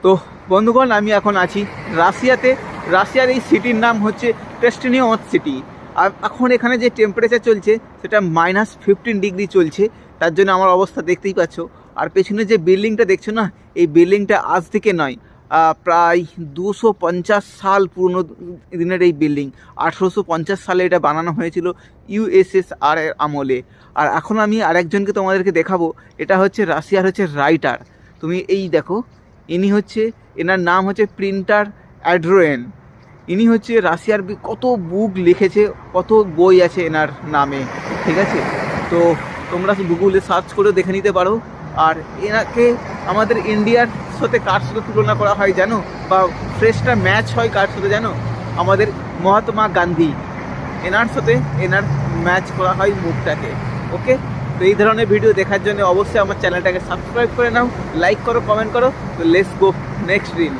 তো বন্ধুগণ, আমি এখন আছি রাশিয়াতে। রাশিয়ার এই সিটির নাম হচ্ছে টেস্টিনিওস সিটি। আর এখন এখানে যে টেম্পারেচার চলছে সেটা -15 ডিগ্রি চলছে। তার জন্য আমার অবস্থা দেখতেই পাচ্ছ। আর পেছনে যে বিল্ডিংটা দেখছো না, এই বিল্ডিংটা আজ থেকে নয়, প্রায় 250 সাল পুরনো দিনের এই বিল্ডিং। 1850 সালে এটা বানানো হয়েছিল ইউএসএসআর এর আমলে। আর এখন আমি আরেকজনকে তোমাদেরকে দেখাবো। এটা হচ্ছে রাশিয়ার রাইটার। তুমি এই দেখো, ইনি হচ্ছে, এনার নাম হচ্ছে প্রিন্টার অ্যাড্রোয়েন। ইনি হচ্ছে রাশিয়ার কত বুক লিখেছে, কত বই আছে এনার নামে, ঠিক আছে? তো তোমরা গুগলে সার্চ করে দেখে নিতে পারো। আর এনাকে আমাদের ইন্ডিয়ার সাথে কার সাথে তুলনা করা হয় জানো, বা ফ্রেশটা ম্যাচ হয় কার সাথে জানো? আমাদের মহাত্মা গান্ধী, এনার সাথে এনার ম্যাচ করা হয় মুখটাকে। ওকে, তো এই ধরনের ভিডিও দেখার জন্য অবশ্যই আমার চ্যানেলটাকে সাবস্ক্রাইব করে নাও, লাইক করো, কমেন্ট করো। তো লেটস গো নেক্সট রিল।